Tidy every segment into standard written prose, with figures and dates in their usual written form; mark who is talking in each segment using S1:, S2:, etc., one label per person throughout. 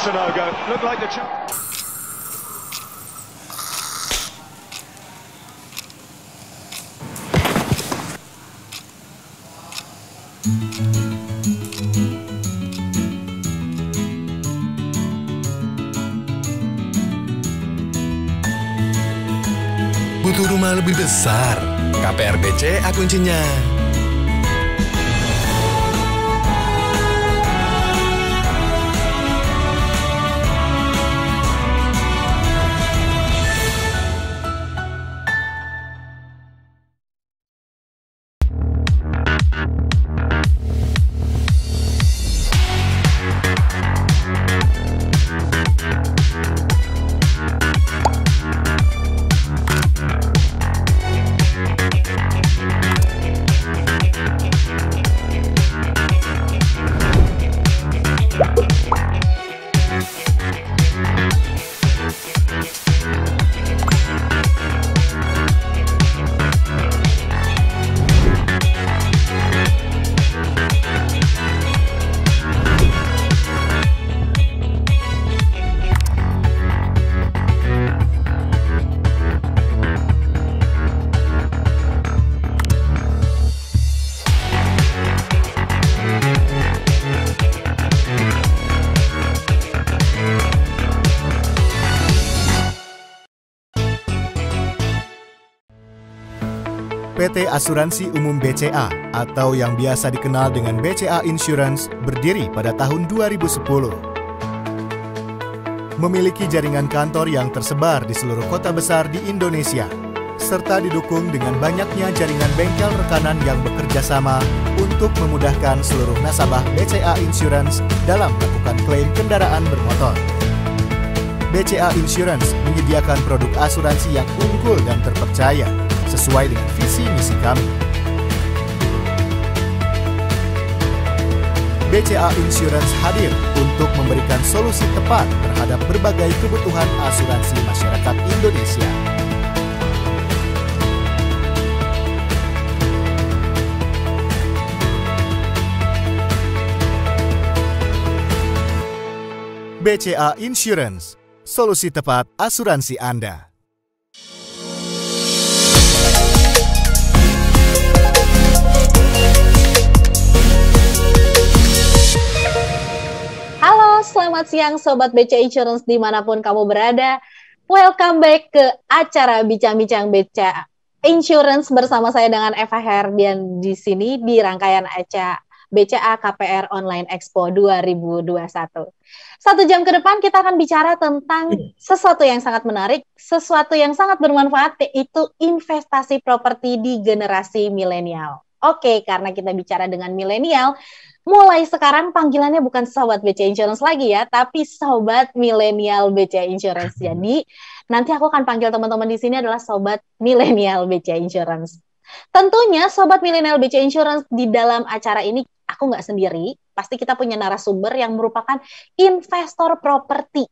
S1: Sanogo looked like the chance.
S2: Butuh rumah lebih besar? KPR BCA kuncinya.
S3: PT Asuransi Umum BCA atau yang biasa dikenal dengan BCA Insurance berdiri pada tahun 2010. Memiliki jaringan kantor yang tersebar di seluruh kota besar di Indonesia, serta didukung dengan banyaknya jaringan bengkel rekanan yang bekerja sama untuk memudahkan seluruh nasabah BCA Insurance dalam melakukan klaim kendaraan bermotor. BCA Insurance menyediakan produk asuransi yang unggul dan terpercaya sesuai dengan visi misi kami. BCA Insurance hadir untuk memberikan solusi tepat terhadap berbagai kebutuhan asuransi masyarakat Indonesia. BCA Insurance, solusi tepat asuransi Anda.
S4: Halo, selamat siang Sobat BCA Insurance dimanapun kamu berada. Welcome back ke acara Bincang-Bincang BCA Insurance bersama saya dengan Eva Herdian di sini di rangkaian acara BCA KPR Online Expo 2021. 1 jam ke depan kita akan bicara tentang sesuatu yang sangat menarik, sesuatu yang sangat bermanfaat, yaitu investasi properti di generasi milenial. Oke, karena kita bicara dengan milenial, mulai sekarang panggilannya bukan Sobat BCA Insurance lagi ya, tapi Sobat Milenial BCA Insurance. Jadi nanti aku akan panggil teman-teman di sini adalah Sobat Milenial BCA Insurance. Tentunya Sobat Milenial BCA Insurance di dalam acara ini aku nggak sendiri, pasti kita punya narasumber yang merupakan investor properti.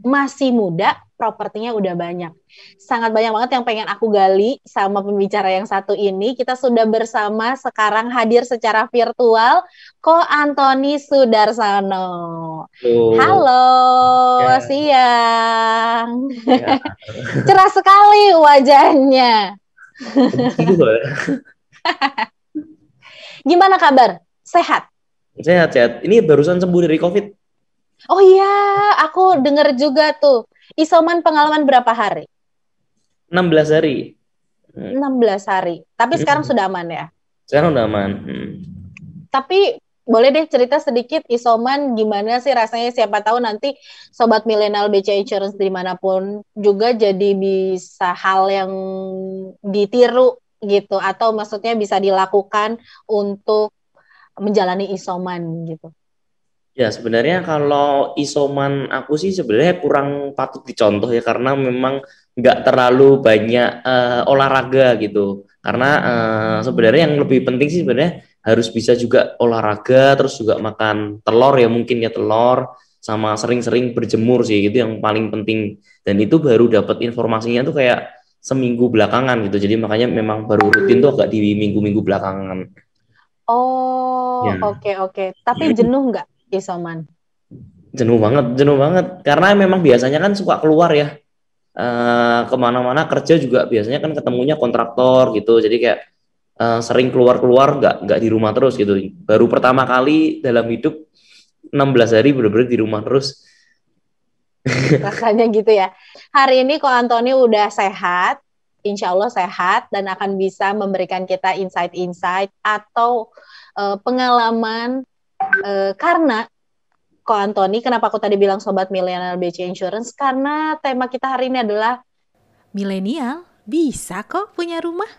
S4: Masih muda, propertinya udah banyak. Sangat banyak banget yang pengen aku gali sama pembicara yang satu ini. Kita sudah bersama sekarang hadir secara virtual, Ko Antoni Sudarsono. Halo,
S5: ya.
S4: Siang.
S5: Ya.
S4: Cerah sekali wajahnya. Gimana kabar? Sehat?
S5: Sehat. Ini barusan sembuh dari COVID.
S4: Oh iya, aku dengar juga tuh. Isoman pengalaman berapa hari?
S5: 16 hari.
S4: 16 hari. Tapi sekarang sudah aman ya?
S5: Sekarang udah aman.
S4: Tapi boleh deh cerita sedikit isoman gimana sih rasanya, siapa tahu nanti Sobat Milenial BCA Insurance dimanapun juga jadi bisa hal yang ditiru gitu, atau maksudnya bisa dilakukan untuk menjalani isoman gitu.
S5: Ya sebenarnya kalau isoman aku sih sebenarnya kurang patut dicontoh ya, karena memang nggak terlalu banyak olahraga gitu. Karena sebenarnya yang lebih penting sih sebenarnya harus bisa juga olahraga, terus juga makan telur ya, mungkin ya telur, sama sering-sering berjemur sih, itu yang paling penting. Dan itu baru dapat informasinya tuh kayak seminggu belakangan gitu. Jadi makanya memang baru rutin tuh agak di minggu-minggu belakangan.
S4: Oh,
S5: Ya.
S4: oke. Tapi jenuh nggak isoman?
S5: Jenuh banget. Karena memang biasanya kan suka keluar ya, kemana-mana kerja juga biasanya kan ketemunya kontraktor gitu. Jadi kayak sering keluar-keluar, nggak di rumah terus gitu. Baru pertama kali dalam hidup 16 hari bener-bener di rumah terus.
S4: Rasanya gitu ya. Hari ini Ko Antoni udah sehat, insya Allah sehat, dan akan bisa memberikan kita insight-insight atau pengalaman, karena Ko Antoni, kenapa aku tadi bilang Sobat Milenial BC Insurance, karena tema kita hari ini adalah
S6: milenial bisa kok punya rumah.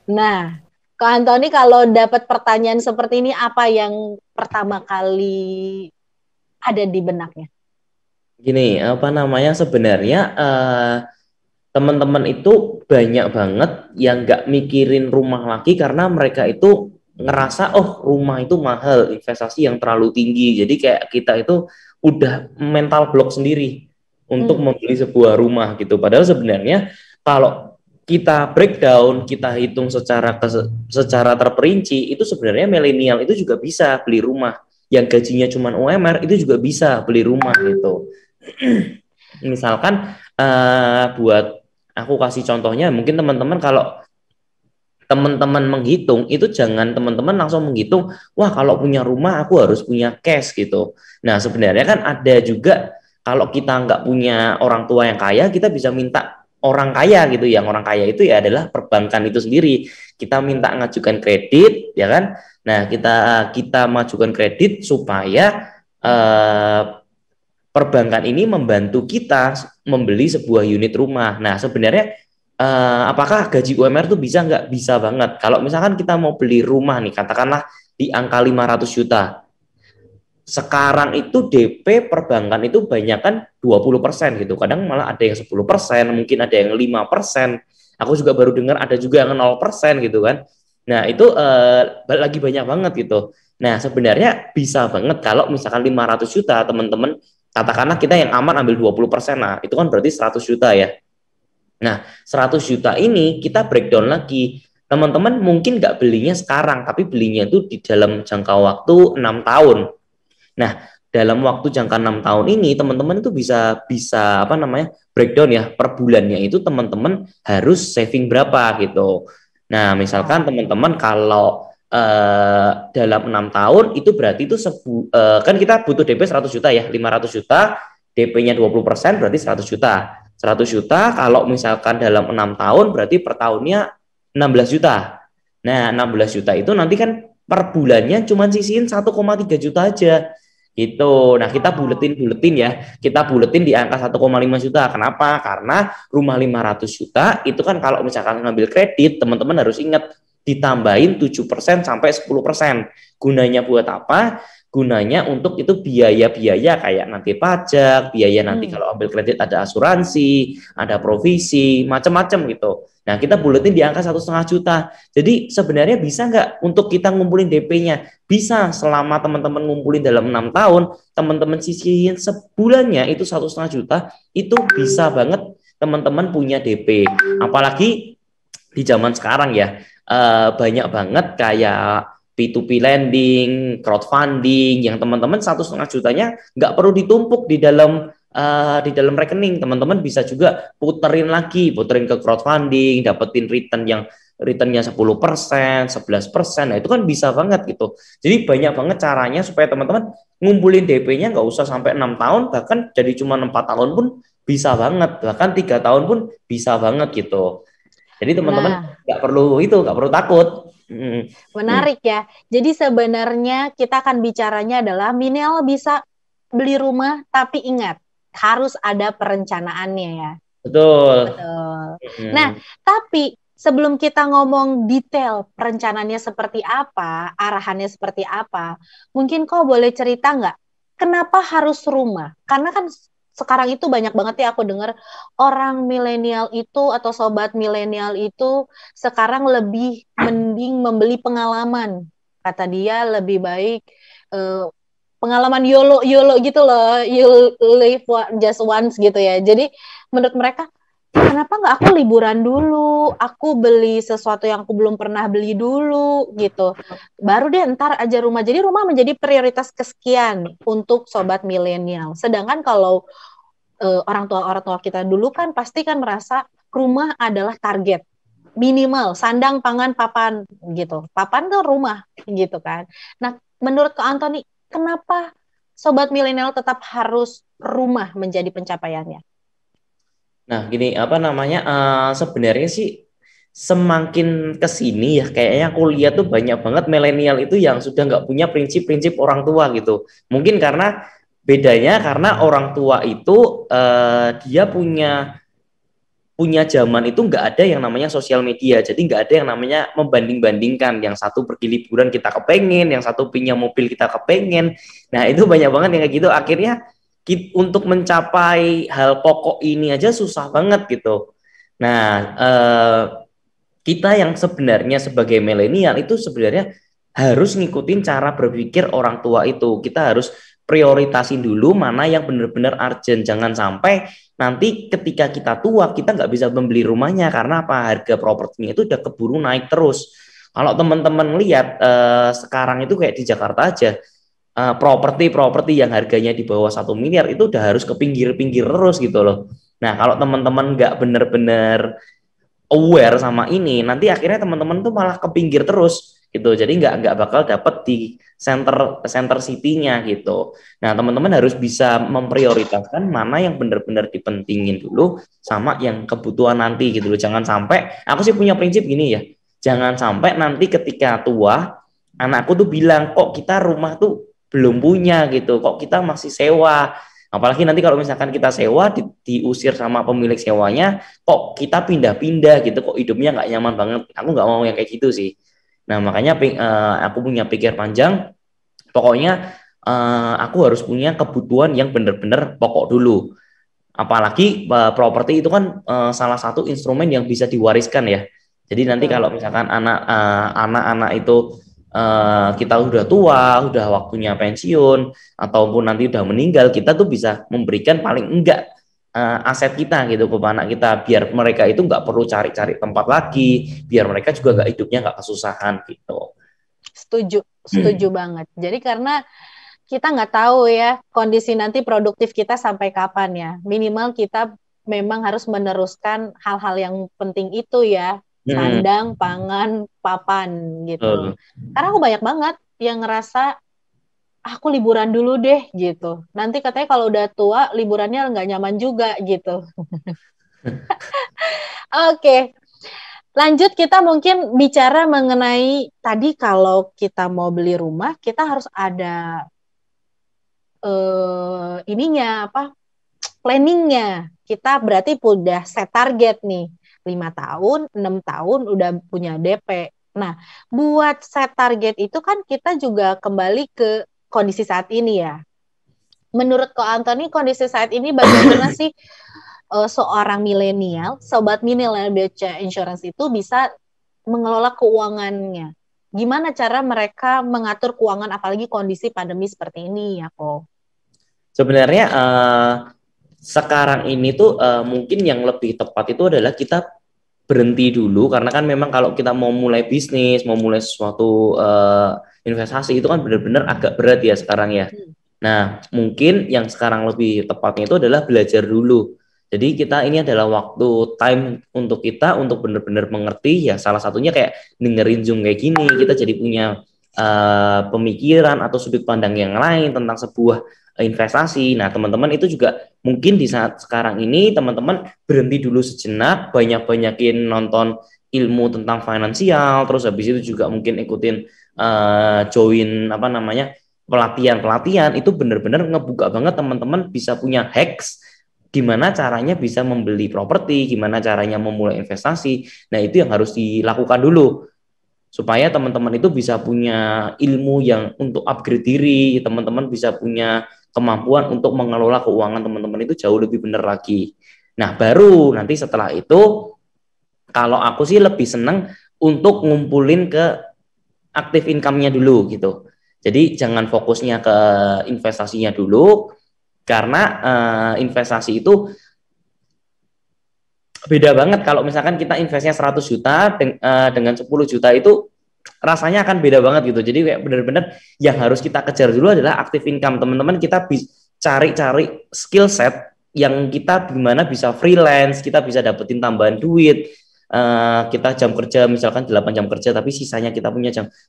S4: Nah, Ko Antoni kalau dapat pertanyaan seperti ini, apa yang pertama kali ada di benaknya?
S5: Gini, apa namanya, sebenarnya teman-teman itu banyak banget yang nggak mikirin rumah lagi karena mereka itu ngerasa rumah itu mahal, investasi yang terlalu tinggi. Jadi kayak kita itu udah mental block sendiri untuk membeli sebuah rumah gitu. Padahal sebenarnya kalau kita breakdown, kita hitung secara terperinci, itu sebenarnya milenial itu juga bisa beli rumah. Yang gajinya cuma UMR itu juga bisa beli rumah gitu. Misalkan buat aku kasih contohnya, mungkin teman-teman kalau teman-teman menghitung itu jangan teman-teman langsung menghitung, wah kalau punya rumah aku harus punya cash gitu. Nah sebenarnya kan ada juga, kalau kita nggak punya orang tua yang kaya, kita bisa minta orang kaya gitu. Yang orang kaya itu ya adalah perbankan itu sendiri. Kita minta ngajukan kredit, ya kan? Nah kita majukan kredit supaya perbankan ini membantu kita membeli sebuah unit rumah. Nah sebenarnya apakah gaji UMR itu bisa nggak? Bisa banget. Kalau misalkan kita mau beli rumah nih, katakanlah di angka 500 juta. Sekarang itu DP perbankan itu banyak kan 20% gitu. Kadang malah ada yang 10%, mungkin ada yang 5%. Aku juga baru dengar ada juga yang 0% gitu kan. Nah itu lagi banyak banget gitu. Nah sebenarnya bisa banget kalau misalkan 500 juta teman-teman, katakanlah kita yang aman ambil 20%, nah itu kan berarti 100 juta ya. Nah 100 juta ini kita breakdown lagi, teman-teman mungkin nggak belinya sekarang, tapi belinya itu di dalam jangka waktu 6 tahun. Nah dalam waktu jangka 6 tahun ini teman-teman itu bisa apa namanya, breakdown ya, per bulannya itu teman-teman harus saving berapa gitu. Nah misalkan teman-teman kalau dalam 6 tahun itu berarti itu kan kita butuh DP 100 juta ya, 500 juta DP-nya 20% berarti 100 juta. 100 juta kalau misalkan dalam 6 tahun berarti per tahunnya 16 juta. Nah 16 juta itu nanti kan per bulannya cuma sisihin 1,3 juta aja gitu. Nah kita buletin ya, kita buletin di angka 1,5 juta. Kenapa? Karena rumah 500 juta itu kan kalau misalkan ngambil kredit, teman-teman harus ingat ditambahin 7% sampai 10%. Gunanya buat apa? Gunanya untuk itu biaya-biaya kayak nanti pajak, biaya nanti kalau ambil kredit ada asuransi, ada provisi, macam-macam gitu. Nah kita buletin di angka 1,5 juta. Jadi sebenarnya bisa nggak untuk kita ngumpulin DP-nya? Bisa, selama teman-teman ngumpulin dalam 6 tahun, teman-teman sisihin sebulannya itu 1,5 juta, itu bisa banget teman-teman punya DP. Apalagi di zaman sekarang ya, banyak banget kayak P2P lending, crowdfunding, yang teman-teman 1,5 jutanya nggak perlu ditumpuk di dalam rekening. Teman-teman bisa juga puterin ke crowdfunding, dapetin returnnya 10%, 11%. Nah itu kan bisa banget gitu. Jadi banyak banget caranya supaya teman-teman ngumpulin DP-nya nggak usah sampai 6 tahun, bahkan jadi cuma 4 tahun pun bisa banget, bahkan 3 tahun pun bisa banget gitu. Jadi teman-teman nggak perlu takut.
S4: Menarik ya. Jadi sebenarnya kita akan bicaranya adalah milenial bisa beli rumah, tapi ingat harus ada perencanaannya ya.
S5: Betul.
S4: Nah, tapi sebelum kita ngomong detail perencanaannya seperti apa, arahannya seperti apa, mungkin kau boleh cerita nggak kenapa harus rumah? Karena kan sekarang itu banyak banget ya aku dengar orang milenial itu atau sobat milenial itu sekarang lebih mending membeli pengalaman. Kata dia lebih baik pengalaman YOLO gitu loh, you live just once gitu ya. Jadi menurut mereka kenapa nggak aku liburan dulu, aku beli sesuatu yang aku belum pernah beli dulu gitu. Baru deh ntar aja rumah. Jadi rumah menjadi prioritas kesekian untuk sobat milenial. Sedangkan kalau orang tua kita dulu kan pasti kan merasa rumah adalah target minimal sandang, pangan, papan gitu. Papan tuh rumah gitu kan. Nah, menurut Kak Antoni, kenapa sobat milenial tetap harus rumah menjadi pencapaiannya?
S5: Nah, gini apa namanya? Sebenarnya sih semakin kesini ya kayaknya aku lihat tuh banyak banget milenial itu yang sudah nggak punya prinsip-prinsip orang tua gitu. Mungkin karena bedanya karena orang tua itu dia punya zaman itu nggak ada yang namanya sosial media, jadi nggak ada yang namanya membanding-bandingkan, yang satu pergi liburan kita kepengen, yang satu punya mobil kita kepengen. Nah itu banyak banget yang kayak gitu, akhirnya untuk mencapai hal pokok ini aja susah banget gitu. Nah kita yang sebenarnya sebagai milenial itu sebenarnya harus ngikutin cara berpikir orang tua itu. Kita harus prioritasin dulu mana yang benar-benar urgent. Jangan sampai nanti ketika kita tua kita nggak bisa membeli rumahnya karena apa, harga propertinya itu udah keburu naik terus. Kalau teman-teman lihat sekarang itu kayak di Jakarta aja, properti yang harganya di bawah 1 miliar itu udah harus ke pinggir-pinggir terus gitu loh. Nah kalau teman-teman nggak benar-benar aware sama ini, nanti akhirnya teman-teman tuh malah ke pinggir terus gitu. Jadi nggak bakal dapet di center city-nya gitu. Nah, teman-teman harus bisa memprioritaskan mana yang benar-benar dipentingin dulu sama yang kebutuhan nanti gitu loh. Jangan sampai, aku sih punya prinsip gini ya. Jangan sampai nanti ketika tua anakku tuh bilang, kok kita rumah tuh belum punya gitu. Kok kita masih sewa. Apalagi nanti kalau misalkan kita sewa diusir sama pemilik sewanya, kok kita pindah-pindah gitu, kok hidupnya nggak nyaman banget. Aku nggak mau yang kayak gitu sih. Nah makanya aku punya pikir panjang. Pokoknya aku harus punya kebutuhan yang benar-benar pokok dulu. Apalagi properti itu kan salah satu instrumen yang bisa diwariskan ya. Jadi nanti kalau misalkan anak-anak itu kita udah tua, udah waktunya pensiun, ataupun nanti udah meninggal, kita tuh bisa memberikan paling enggak aset kita gitu ke anak kita, biar mereka itu nggak perlu cari-cari tempat lagi, biar mereka juga nggak hidupnya nggak kesusahan gitu.
S4: Setuju banget. Jadi karena kita nggak tahu ya kondisi nanti produktif kita sampai kapan ya. Minimal kita memang harus meneruskan hal-hal yang penting itu ya. Sandang, pangan, papan gitu. Karena aku banyak banget yang ngerasa aku liburan dulu deh gitu. Nanti katanya kalau udah tua liburannya nggak nyaman juga gitu. Oke. Lanjut kita mungkin bicara mengenai tadi kalau kita mau beli rumah kita harus ada planningnya. Kita berarti udah set target nih. 5 tahun, 6 tahun udah punya DP. Nah, buat set target itu kan kita juga kembali ke kondisi saat ini ya. Menurut Ko Antoni, kondisi saat ini bagaimana sih seorang milenial, sobat milenial BCA Insurance itu bisa mengelola keuangannya? Gimana cara mereka mengatur keuangan apalagi kondisi pandemi seperti ini ya, Ko?
S5: Sebenarnya sekarang ini tuh mungkin yang lebih tepat itu adalah kita berhenti dulu, karena kan memang kalau kita mau mulai bisnis, mau mulai sesuatu investasi itu kan benar-benar agak berat ya sekarang ya. Nah mungkin yang sekarang lebih tepatnya itu adalah belajar dulu. Jadi kita ini adalah waktu time untuk kita untuk benar-benar mengerti ya, salah satunya kayak dengerin Zoom kayak gini, kita jadi punya pemikiran atau sudut pandang yang lain tentang sebuah investasi. Nah, teman-teman itu juga mungkin di saat sekarang ini teman-teman berhenti dulu sejenak, banyak-banyakin nonton ilmu tentang finansial, terus habis itu juga mungkin ikutin join pelatihan-pelatihan, itu benar-benar ngebuka banget teman-teman bisa punya hacks gimana caranya bisa membeli properti, gimana caranya memulai investasi. Nah, itu yang harus dilakukan dulu supaya teman-teman itu bisa punya ilmu yang untuk upgrade diri, teman-teman bisa punya kemampuan untuk mengelola keuangan teman-teman itu jauh lebih benar lagi. Nah, baru nanti setelah itu, kalau aku sih lebih seneng untuk ngumpulin ke aktif income-nya dulu gitu. Jadi jangan fokusnya ke investasinya dulu, karena investasi itu beda banget kalau misalkan kita investnya 100 juta dengan 10 juta itu rasanya akan beda banget gitu. Jadi kayak benar-benar yang harus kita kejar dulu adalah active income. Teman-teman kita cari-cari skill set yang kita gimana bisa freelance, kita bisa dapetin tambahan duit. Kita jam kerja misalkan 8 jam kerja tapi sisanya kita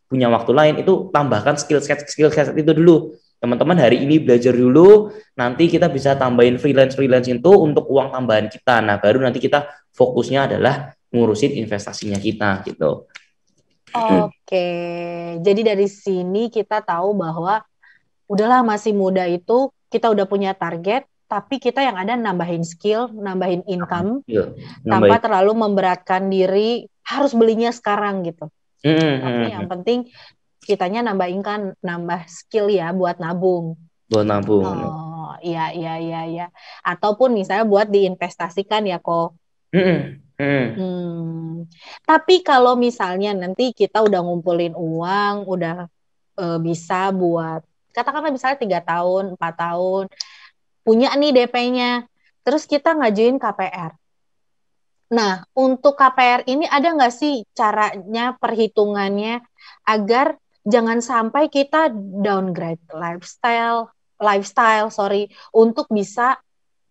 S5: punya waktu lain, itu tambahkan skill set itu dulu. Teman-teman hari ini belajar dulu, nanti kita bisa tambahin freelance itu untuk uang tambahan kita. Nah, baru nanti kita fokusnya adalah ngurusin investasinya kita gitu.
S4: Oke, jadi dari sini kita tahu bahwa udahlah masih muda itu kita udah punya target, tapi kita yang ada nambahin skill, nambahin income, tanpa terlalu memberatkan diri harus belinya sekarang gitu. Tapi yang penting kitanya nambah skill ya buat nabung.
S5: Buat nabung.
S4: Oh, iya. Ataupun misalnya buat diinvestasikan ya kok. Tapi kalau misalnya nanti kita udah ngumpulin uang, udah bisa buat, katakanlah misalnya 3 tahun, 4 tahun, punya nih DP-nya, terus kita ngajuin KPR. Nah, untuk KPR ini ada nggak sih caranya, perhitungannya, agar jangan sampai kita downgrade lifestyle, untuk bisa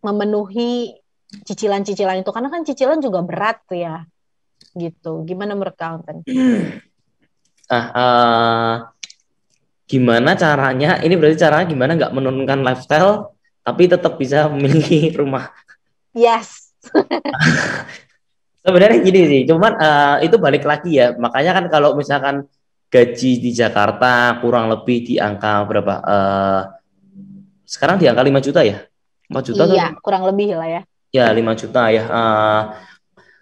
S4: memenuhi cicilan-cicilan itu, karena kan cicilan juga berat tuh ya, gitu. Gimana menurut accountant?
S5: Gimana caranya? Ini berarti caranya gimana nggak menurunkan lifestyle, tapi tetap bisa memiliki rumah?
S4: Yes.
S5: Sebenarnya gini sih, cuman itu balik lagi ya. Makanya kan kalau misalkan gaji di Jakarta kurang lebih di angka berapa? Sekarang di angka 5 juta ya? 4 juta?
S4: Iya, kurang lebih lah ya.
S5: Ya 5 juta ya.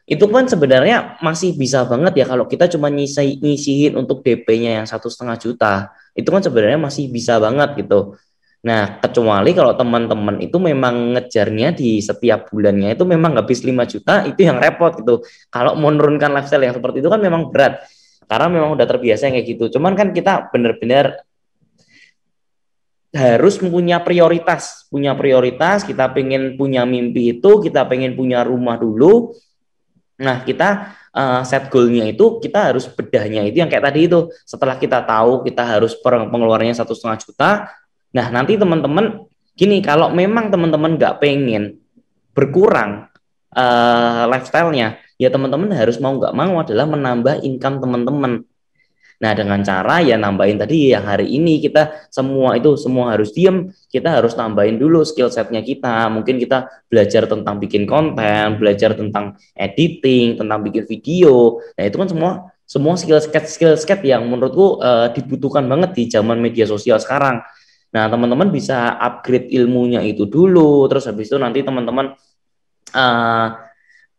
S5: Itu kan sebenarnya masih bisa banget ya kalau kita cuma nyisihin untuk DP-nya yang 1,5 juta. Itu kan sebenarnya masih bisa banget gitu. Nah, kecuali kalau teman-teman itu memang ngejarnya di setiap bulannya itu memang habis 5 juta, itu yang repot gitu. Kalau menurunkan lifestyle yang seperti itu kan memang berat. Karena memang udah terbiasa kayak gitu. Cuman kan kita benar-benar harus punya prioritas. Kita pengen punya mimpi itu, kita pengen punya rumah dulu. Nah, kita set goal-nya itu, kita harus bedahnya itu yang kayak tadi itu. Setelah kita tahu kita harus pengeluarannya 1,5 juta, nah nanti teman-teman, gini, kalau memang teman-teman nggak pengen berkurang lifestyle-nya, ya teman-teman harus mau nggak mau adalah menambah income teman-teman. Nah, dengan cara ya nambahin tadi yang hari ini kita semua harus diem, kita harus nambahin dulu skill setnya kita. Mungkin kita belajar tentang bikin konten, belajar tentang editing, tentang bikin video. Nah, itu kan semua skill set yang menurutku dibutuhkan banget di zaman media sosial sekarang. Nah, teman-teman bisa upgrade ilmunya itu dulu, terus habis itu nanti teman-teman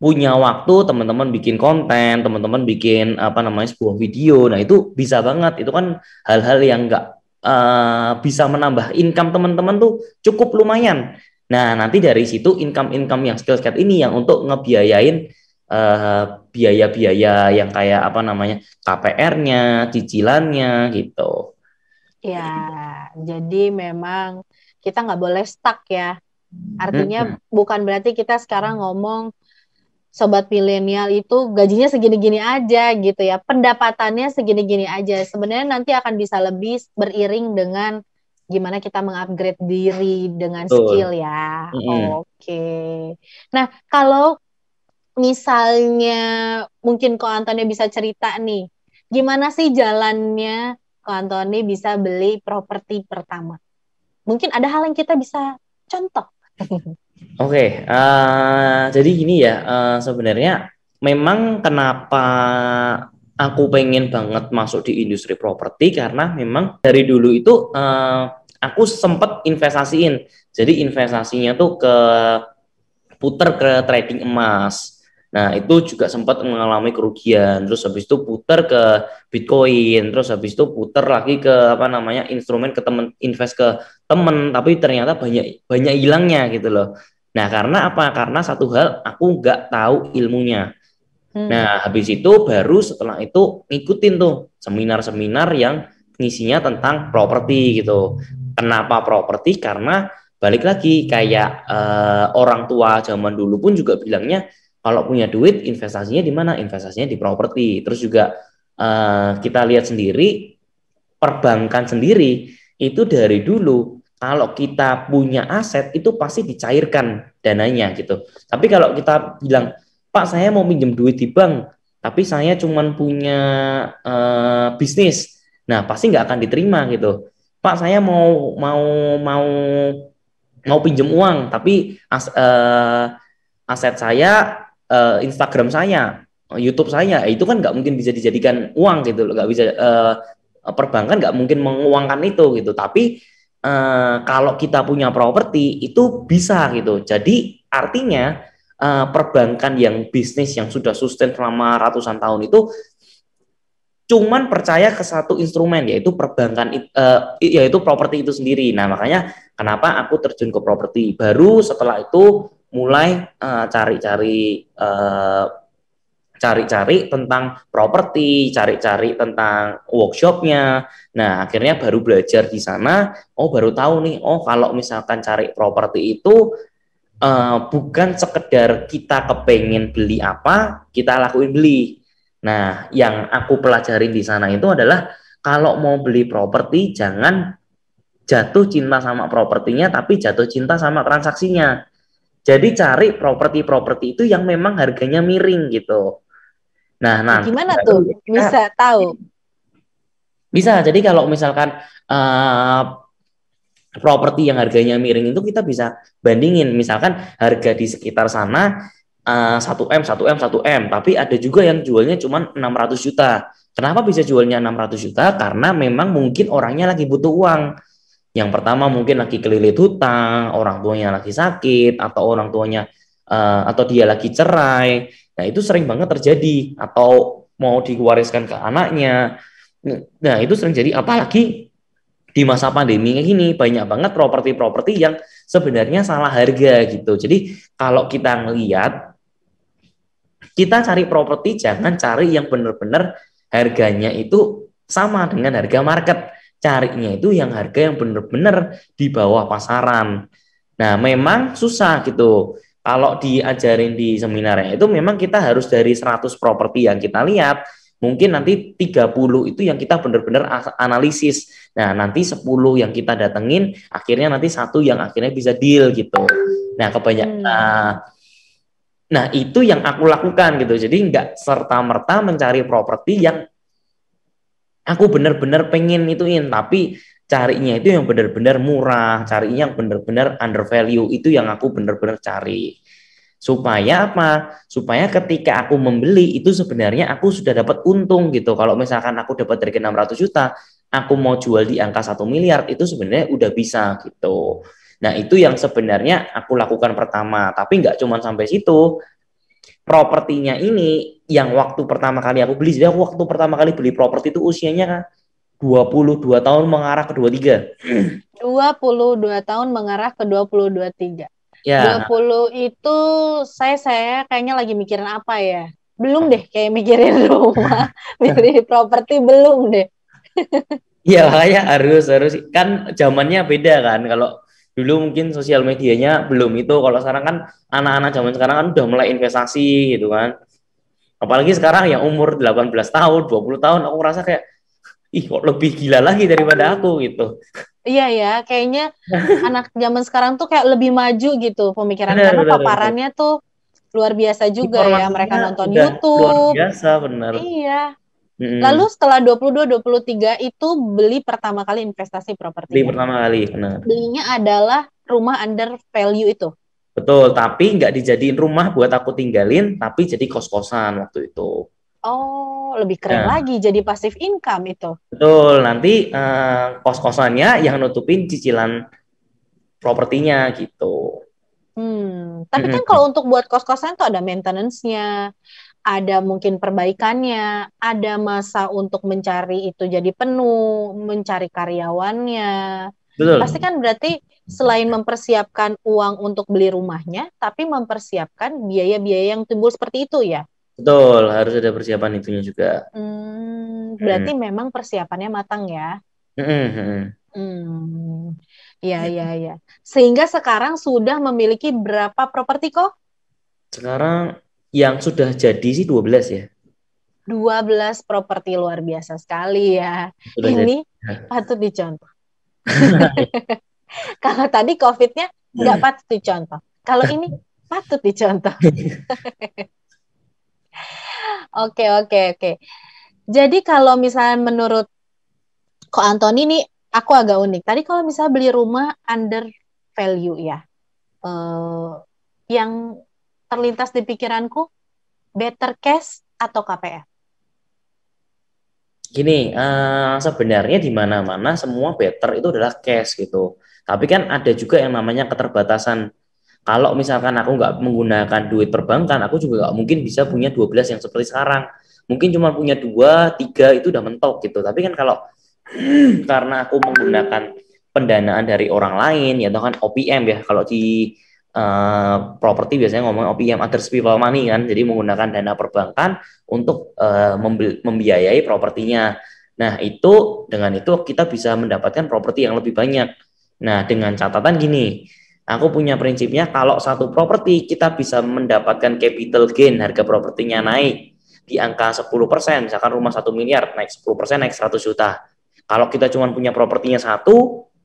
S5: punya waktu, teman-teman bikin konten, teman-teman bikin sebuah video. Nah, itu bisa banget. Itu kan hal-hal yang nggak bisa menambah income teman-teman tuh cukup lumayan. Nah, nanti dari situ income yang skill set ini yang untuk ngebiayain biaya-biaya yang kayak KPR-nya, cicilannya gitu.
S4: Ya, jadi memang kita nggak boleh stuck ya. Artinya bukan berarti kita sekarang ngomong sobat milenial itu gajinya segini-gini aja gitu ya, pendapatannya segini-gini aja. Sebenarnya nanti akan bisa lebih beriring dengan gimana kita mengupgrade diri dengan skill ya. Oke. Nah, kalau misalnya mungkin Ko Antoni bisa cerita nih, gimana sih jalannya Ko Antoni bisa beli properti pertama? Mungkin ada hal yang kita bisa contoh.
S5: Oke, jadi gini ya, sebenarnya memang kenapa aku pengen banget masuk di industri properti, karena memang dari dulu itu aku sempat investasiin. Jadi investasinya tuh puter ke trading emas. Nah, itu juga sempat mengalami kerugian. Terus habis itu puter ke Bitcoin, terus habis itu puter lagi ke instrumen ke temen, invest ke temen, tapi ternyata banyak hilangnya gitu loh. Nah, karena apa? Karena satu hal, aku nggak tahu ilmunya. Nah, habis itu baru setelah itu ngikutin tuh seminar-seminar yang ngisinya tentang properti gitu. Kenapa properti? Karena balik lagi kayak orang tua zaman dulu pun juga bilangnya Kalau punya duit, investasinya di mana? Investasinya di properti. Terus juga kita lihat sendiri, perbankan sendiri itu dari dulu kalau kita punya aset itu pasti dicairkan dananya gitu. Tapi kalau kita bilang, Pak saya mau pinjam duit di bank, tapi saya cuma punya bisnis, nah pasti nggak akan diterima gitu. Pak saya mau mau pinjam uang, tapi aset saya, Instagram saya, YouTube saya, itu kan nggak mungkin bisa dijadikan uang gitu loh, nggak bisa, perbankan nggak mungkin menguangkan itu gitu. Tapi kalau kita punya properti itu bisa gitu. Jadi artinya perbankan yang bisnis yang sudah sustain selama ratusan tahun itu cuman percaya ke satu instrumen, yaitu perbankan, yaitu properti itu sendiri. Nah makanya kenapa aku terjun ke properti. Baru setelah itu mulai cari-cari tentang properti, cari-cari tentang workshopnya. Nah, akhirnya baru belajar di sana. Oh, baru tahu nih. Oh, kalau misalkan cari properti itu bukan sekedar kita kepengen beli apa, kita lakuin beli. Nah, yang aku pelajarin di sana itu adalah kalau mau beli properti jangan jatuh cinta sama propertinya, tapi jatuh cinta sama transaksinya. Jadi cari properti-properti itu yang memang harganya miring gitu. Nah,
S4: gimana tuh bisa tahu?
S5: Bisa. Jadi kalau misalkan properti yang harganya miring itu kita bisa bandingin. Misalkan harga di sekitar sana 1M, 1M, 1M, tapi ada juga yang jualnya cuma 600 juta. Kenapa bisa jualnya 600 juta? Karena memang mungkin orangnya lagi butuh uang. Yang pertama mungkin lagi kelilit hutang, orang tuanya lagi sakit, atau orang tuanya atau dia lagi cerai. Nah, itu sering banget terjadi, atau mau diwariskan ke anaknya. Nah, itu sering jadi, apalagi di masa pandemi kayak gini, banyak banget properti-properti yang sebenarnya salah harga gitu. Jadi, kalau kita ngelihat, kita cari properti jangan cari yang benar-benar harganya itu sama dengan harga market. Carinya itu yang harga yang benar-benar di bawah pasaran. Nah, memang susah gitu. Kalau diajarin di seminarnya itu memang kita harus dari 100 properti yang kita lihat, mungkin nanti 30 itu yang kita benar-benar analisis. Nah, nanti 10 yang kita datengin, akhirnya nanti satu yang akhirnya bisa deal gitu. Nah, nah itu yang aku lakukan gitu. Jadi nggak serta-merta mencari properti yang aku benar-benar pengen ituin, tapi carinya itu yang benar-benar murah, carinya yang benar-benar under value, itu yang aku benar-benar cari. Supaya apa? Supaya ketika aku membeli itu sebenarnya aku sudah dapat untung gitu. Kalau misalkan aku dapat dari 600 juta, aku mau jual di angka 1 miliar, itu sebenarnya udah bisa gitu. Nah, itu yang sebenarnya aku lakukan pertama, tapi nggak cuma sampai situ. Propertinya ini yang waktu pertama kali aku beli, jadi aku waktu pertama kali beli properti itu usianya kan 22 tahun mengarah ke 23.
S4: 22 tahun mengarah ke 23.
S5: Ya.
S4: 20 itu saya kayaknya lagi mikirin apa ya? Belum deh kayak mikirin rumah, mikirin properti belum deh.
S5: Iya, kayak harus kan zamannya beda kan. Kalau dulu mungkin sosial medianya belum itu, kalau sekarang kan anak-anak zaman sekarang kan udah mulai investasi gitu kan. Apalagi sekarang yang umur 18 tahun, 20 tahun, aku rasa kayak, ih kok lebih gila lagi daripada aku gitu.
S4: Iya ya, kayaknya anak zaman sekarang tuh kayak lebih maju gitu pemikiran,
S5: Benar,
S4: karena
S5: benar,
S4: paparannya tuh luar biasa juga ya, mereka
S5: informasinya
S4: nonton
S5: udah luar
S4: YouTube.
S5: biasa, benar.
S4: Iya. Lalu setelah 22-23 itu beli pertama kali investasi properti.
S5: Beli pertama kali, benar.
S4: Belinya adalah rumah under value itu.
S5: Betul, tapi nggak dijadiin rumah buat aku tinggalin, tapi jadi kos-kosan waktu itu.
S4: Oh, lebih keren lagi, jadi passive income itu.
S5: Betul, nanti kos-kosannya yang nutupin cicilan propertinya gitu.
S4: Tapi kan kalau untuk buat kos-kosan tuh ada maintenance-nya, ada mungkin perbaikannya, ada masa untuk mencari itu jadi penuh, mencari karyawannya.
S5: Betul.
S4: Pasti kan berarti selain mempersiapkan uang untuk beli rumahnya, tapi mempersiapkan biaya-biaya yang timbul seperti itu ya?
S5: Betul, harus ada persiapan itunya juga.
S4: Berarti memang persiapannya matang ya? Iya. Sehingga sekarang sudah memiliki berapa properti kok?
S5: Sekarang Yang sudah jadi sih 12 ya.
S4: 12 properti, luar biasa sekali ya.
S5: Sudah
S4: Ini
S5: jadi.
S4: patut dicontoh. Kalau tadi COVID-nya nggak patut dicontoh. Kalau ini patut dicontoh. Oke. Jadi kalau misalnya menurut Ko Antoni nih, aku agak unik. Tadi kalau misalnya beli rumah under value ya, yang terlintas di pikiranku, better cash atau KPR?
S5: Gini, sebenarnya di mana-mana semua better itu adalah cash gitu. Tapi kan ada juga yang namanya keterbatasan. Kalau misalkan aku nggak menggunakan duit perbankan, aku juga nggak mungkin bisa punya 12 yang seperti sekarang. Mungkin cuma punya 2, 3 itu udah mentok gitu. Tapi kan kalau karena aku menggunakan pendanaan dari orang lain, ya kan OPM ya. Kalau di properti biasanya ngomong OPM, others people money kan. Jadi menggunakan dana perbankan untuk membiayai propertinya. Nah, dengan itu kita bisa mendapatkan properti yang lebih banyak. Nah, dengan catatan gini, aku punya prinsipnya kalau satu properti kita bisa mendapatkan capital gain, harga propertinya naik di angka 10%, misalkan rumah 1 miliar, naik 10%, naik 100 juta. Kalau kita cuma punya propertinya 1,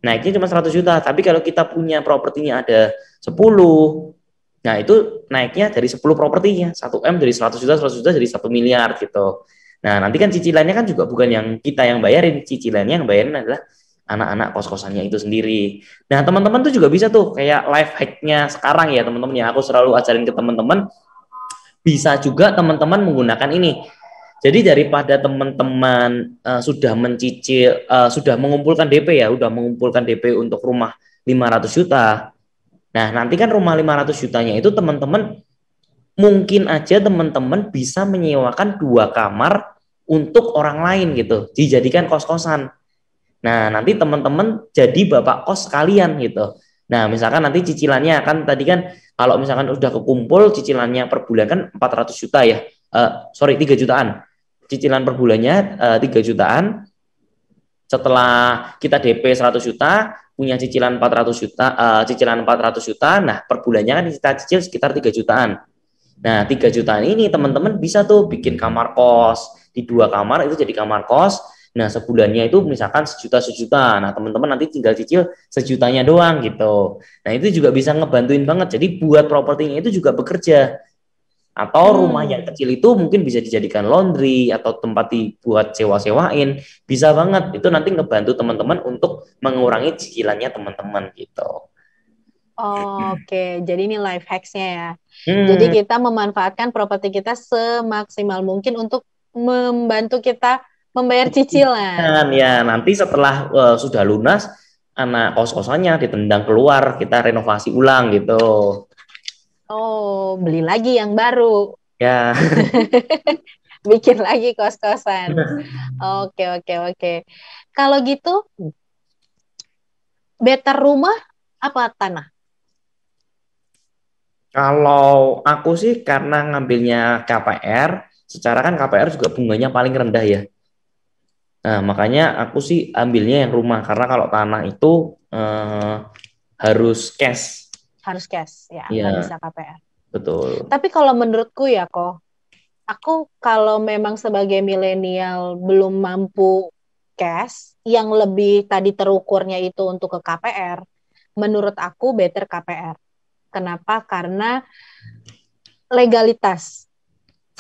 S5: naiknya cuma 100 juta. Tapi kalau kita punya propertinya ada 10, nah itu naiknya dari 10 propertinya. 1M dari 100 juta, 100 juta jadi 1 miliar gitu. Nah, nanti kan cicilannya kan juga bukan yang kita yang bayarin, cicilannya yang bayarin adalah anak-anak kos-kosannya itu sendiri. Nah, teman-teman tuh juga bisa tuh kayak life hack-nya sekarang ya teman-teman ya. Aku selalu ajarin ke teman-teman, bisa juga teman-teman menggunakan ini. Jadi daripada teman-teman sudah mencicil, sudah mengumpulkan DP ya, udah mengumpulkan DP untuk rumah 500 juta. Nah, nanti kan rumah 500 jutanya itu teman-teman mungkin aja teman-teman bisa menyewakan 2 kamar untuk orang lain gitu, dijadikan kos-kosan. Nah, nanti teman-teman jadi bapak kos sekalian gitu. Nah, misalkan nanti cicilannya kan tadi kan kalau misalkan udah kekumpul cicilannya per bulan kan 400 juta ya. 3 jutaan. Cicilan per bulannya 3 jutaan. Setelah kita DP 100 juta, punya cicilan 400 juta, nah per bulannya kan kita cicil sekitar 3 jutaan. Nah, 3 jutaan ini teman-teman bisa tuh bikin kamar kos. Di 2 kamar itu jadi kamar kos. Nah, sebulannya itu misalkan sejuta. Nah, teman-teman nanti tinggal cicil sejutanya doang gitu. Nah, itu juga bisa ngebantuin banget. Jadi buat propertinya itu juga bekerja. Atau rumah yang kecil itu mungkin bisa dijadikan laundry atau tempat dibuat sewa-sewain. Bisa banget. Itu nanti ngebantu teman-teman untuk mengurangi cicilannya teman-teman gitu.
S4: Oke, jadi ini life hacks-nya ya. Jadi kita memanfaatkan properti kita semaksimal mungkin untuk membantu kita membayar cicilan.
S5: Ya, nanti setelah sudah lunas, anak kos-kosannya ditendang keluar, kita renovasi ulang gitu.
S4: Oh, beli lagi yang baru.
S5: Ya.
S4: Bikin lagi kos-kosan. Oke. Kalau gitu, better rumah apa tanah?
S5: Kalau aku sih karena ngambilnya KPR, secara kan KPR juga bunganya paling rendah ya. Nah, makanya aku sih ambilnya yang rumah, karena kalau tanah itu harus cash.
S4: Harus cash, ya,
S5: nggak
S4: bisa KPR.
S5: Betul.
S4: Tapi kalau menurutku ya kok, aku kalau memang sebagai milenial belum mampu cash, yang lebih tadi terukurnya itu untuk ke KPR, menurut aku better KPR. Kenapa? Karena legalitas.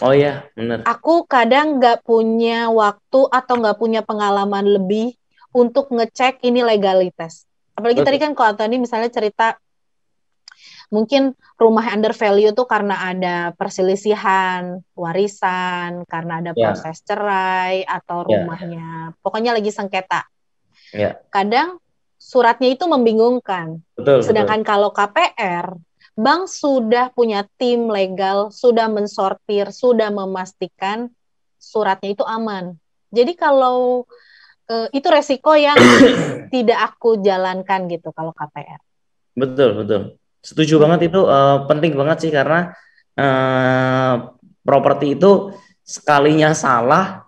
S5: Oh ya, benar.
S4: Aku kadang nggak punya waktu atau nggak punya pengalaman lebih untuk ngecek ini legalitas. Apalagi tadi kan Ko Antoni misalnya cerita mungkin rumah under value tuh karena ada perselisihan warisan, karena ada proses cerai atau rumahnya pokoknya lagi sengketa. Kadang suratnya itu membingungkan. Sedangkan kalau KPR, bank sudah punya tim legal, sudah mensortir, sudah memastikan suratnya itu aman. Jadi kalau itu resiko yang tidak aku jalankan gitu kalau KPR.
S5: Betul. Setuju banget itu, penting banget sih karena properti itu sekalinya salah,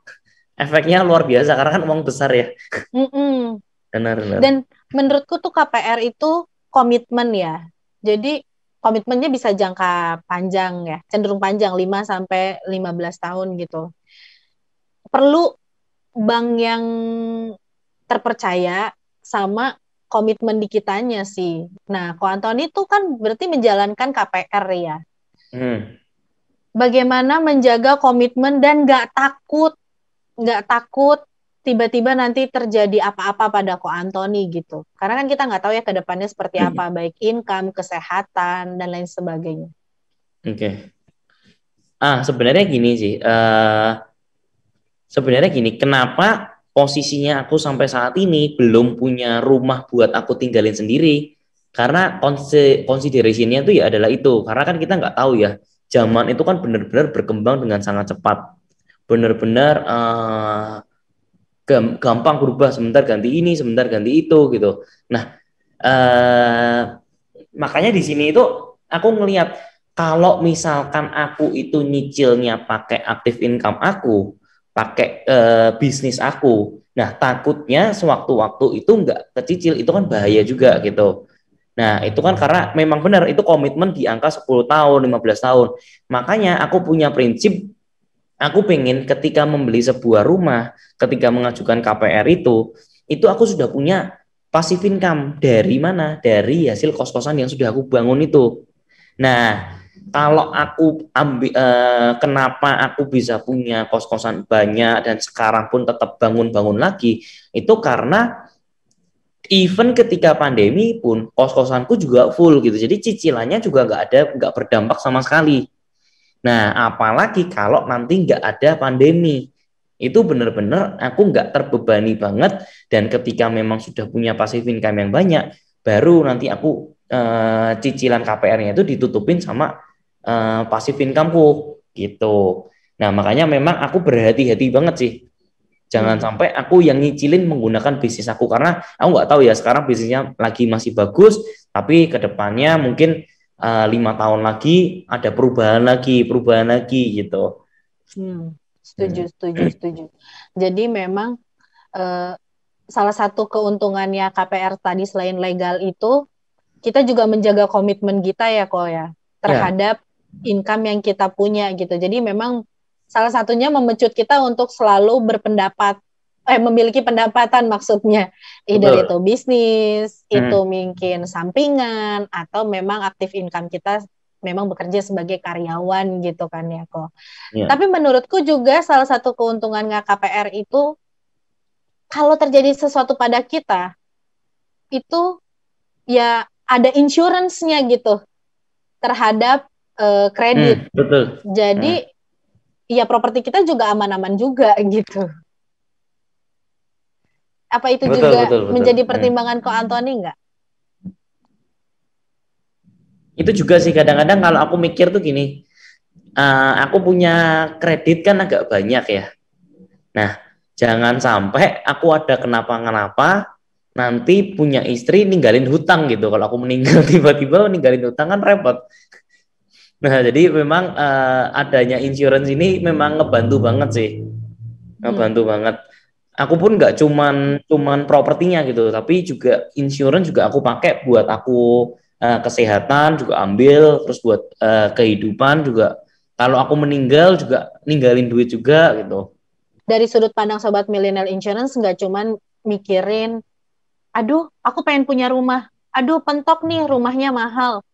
S5: efeknya luar biasa karena kan uang besar ya. Benar.
S4: Dan menurutku tuh KPR itu komitmen ya. Jadi komitmennya bisa jangka panjang ya, cenderung panjang 5 sampai 15 tahun gitu. Perlu bank yang terpercaya sama komitmen di kitanya sih. Nah, Ko Antoni itu kan berarti menjalankan KPR ya. Bagaimana menjaga komitmen dan nggak takut tiba-tiba nanti terjadi apa-apa pada Ko Antoni gitu. Karena kan kita nggak tahu ya ke depannya seperti apa, baik income, kesehatan, dan lain sebagainya.
S5: Oke. Sebenarnya gini sih. Sebenarnya gini, kenapa posisinya aku sampai saat ini belum punya rumah buat aku tinggalin sendiri? Karena consideration-nya itu ya adalah itu. Karena kan kita nggak tahu ya, zaman itu kan benar-benar berkembang dengan sangat cepat. Benar-benar gampang berubah, sebentar ganti ini, sebentar ganti itu gitu. Nah, makanya di sini itu aku ngelihat kalau misalkan aku itu nyicilnya pakai active income aku, pakai bisnis aku, nah takutnya sewaktu-waktu itu nggak kecicil, itu kan bahaya juga gitu. Nah itu kan karena memang benar itu komitmen di angka 10 tahun, 15 tahun. Makanya aku punya prinsip, aku pengen ketika membeli sebuah rumah, ketika mengajukan KPR itu aku sudah punya passive income. Dari mana? Dari hasil kos-kosan yang sudah aku bangun itu. Nah, kalau aku ambil kenapa aku bisa punya kos-kosan banyak dan sekarang pun tetap bangun-bangun lagi, itu karena even ketika pandemi pun kos-kosanku juga full gitu. Jadi cicilannya juga nggak berdampak sama sekali. Nah, apalagi kalau nanti nggak ada pandemi, itu benar-benar aku nggak terbebani banget. Dan ketika memang sudah punya passive income yang banyak, baru nanti aku cicilan KPR-nya itu ditutupin sama passive income-ku gitu. Nah, makanya memang aku berhati-hati banget sih. Jangan sampai aku yang nyicilin menggunakan bisnis aku, karena aku nggak tahu ya sekarang bisnisnya lagi masih bagus, tapi kedepannya mungkin 5 tahun lagi ada perubahan lagi gitu.
S4: Setuju. Jadi memang salah satu keuntungannya KPR tadi selain legal itu, kita juga menjaga komitmen kita ya kok ya terhadap income yang kita punya gitu. Jadi memang salah satunya memecut kita untuk selalu memiliki pendapatan maksudnya. Either itu bisnis, itu mungkin sampingan, atau memang aktif income kita memang bekerja sebagai karyawan gitu kan ya kok. Tapi menurutku juga salah satu keuntungan KPR itu, kalau terjadi sesuatu pada kita, itu ya ada insurance-nya gitu terhadap kredit.
S5: Betul.
S4: Jadi ya properti kita juga aman-aman juga gitu. Apa itu juga menjadi pertimbangan Ko Antoni nggak?
S5: Itu juga sih kadang-kadang kalau aku mikir tuh gini, aku punya kredit kan agak banyak ya. Nah, jangan sampai aku ada kenapa-kenapa nanti punya istri ninggalin hutang gitu. Kalau aku meninggal tiba-tiba ninggalin hutang kan repot. Nah, jadi memang adanya insurance ini memang ngebantu banget sih. Ngebantu banget. Aku pun nggak cuman propertinya gitu, tapi juga insurance juga aku pakai buat aku kesehatan juga ambil, terus buat kehidupan juga. Kalau aku meninggal juga ninggalin duit juga gitu.
S4: Dari sudut pandang Sobat Millennial Insurance nggak cuman mikirin, aduh aku pengen punya rumah, aduh pentok nih rumahnya mahal,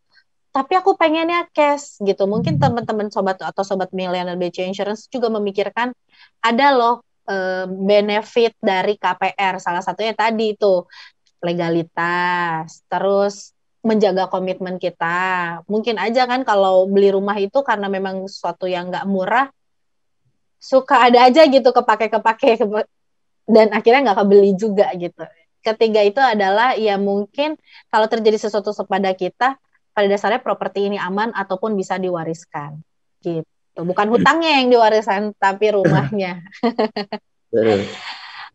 S4: tapi aku pengennya cash gitu. Mungkin teman-teman sobat atau Sobat Millennial BC Insurance juga memikirkan ada loh benefit dari KPR. Salah satunya tadi itu legalitas, terus menjaga komitmen kita. Mungkin aja kan kalau beli rumah itu karena memang sesuatu yang nggak murah, suka ada aja gitu kepake dan akhirnya nggak kebeli juga gitu. Ketiga itu adalah ya mungkin kalau terjadi sesuatu pada kita, pada dasarnya properti ini aman ataupun bisa diwariskan gitu. Bukan hutangnya yang diwariskan, tapi rumahnya.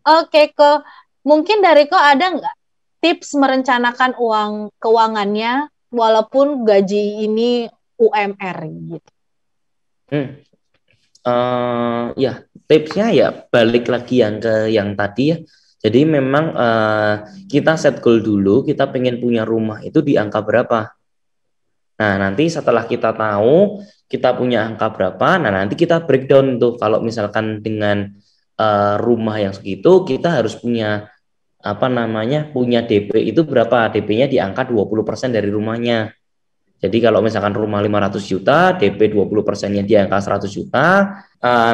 S4: Oke, Ko. Mungkin dari Ko ada nggak tips merencanakan keuangannya walaupun gaji ini UMR gitu?
S5: Ya, tipsnya ya balik lagi yang tadi ya. Jadi memang kita set goal dulu, kita pengen punya rumah itu di angka berapa. Nah, nanti setelah kita tahu kita punya angka berapa, nah nanti kita breakdown tuh kalau misalkan dengan rumah yang segitu kita harus punya punya DP itu berapa? DP-nya di angka 20% dari rumahnya. Jadi kalau misalkan rumah 500 juta, DP 20%-nya di angka 100 juta,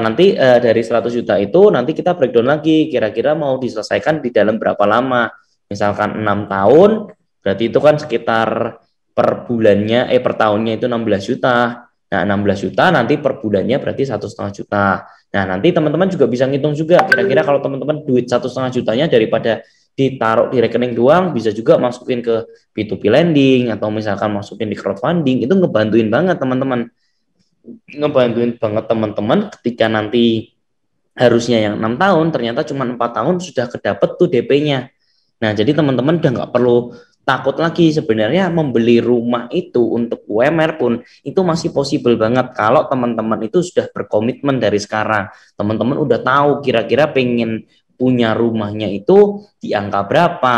S5: nanti dari 100 juta itu nanti kita breakdown lagi, kira-kira mau diselesaikan di dalam berapa lama. Misalkan 6 tahun, berarti itu kan sekitar per bulannya, per tahunnya itu 16 juta. Nah, 16 juta nanti per bulannya berarti 1,5 juta. Nah, nanti teman-teman juga bisa ngitung juga, kira-kira kalau teman-teman duit 1,5 jutanya daripada ditaruh di rekening doang, bisa juga masukin ke P2P lending atau misalkan masukin di crowdfunding. Itu ngebantuin banget teman-teman ketika nanti harusnya yang 6 tahun ternyata cuma 4 tahun sudah kedapet tuh DP-nya. Nah, jadi teman-teman udah nggak perlu takut lagi. Sebenarnya membeli rumah itu untuk UMR pun itu masih possible banget kalau teman-teman itu sudah berkomitmen dari sekarang. Teman-teman udah tahu kira-kira pengen punya rumahnya itu di angka berapa,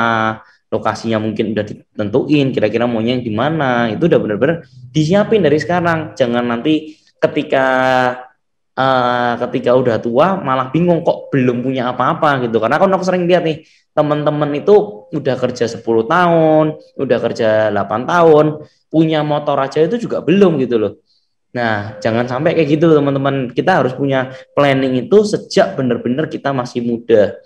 S5: lokasinya mungkin udah ditentuin, kira-kira maunya yang di mana, itu udah benar-benar disiapin dari sekarang. Jangan nanti ketika udah tua malah bingung kok belum punya apa-apa gitu. Karena aku sering lihat nih, teman-teman itu udah kerja 10 tahun, udah kerja 8 tahun, punya motor aja itu juga belum gitu loh. Nah, jangan sampai kayak gitu teman-teman. Kita harus punya planning itu sejak benar-benar kita masih muda.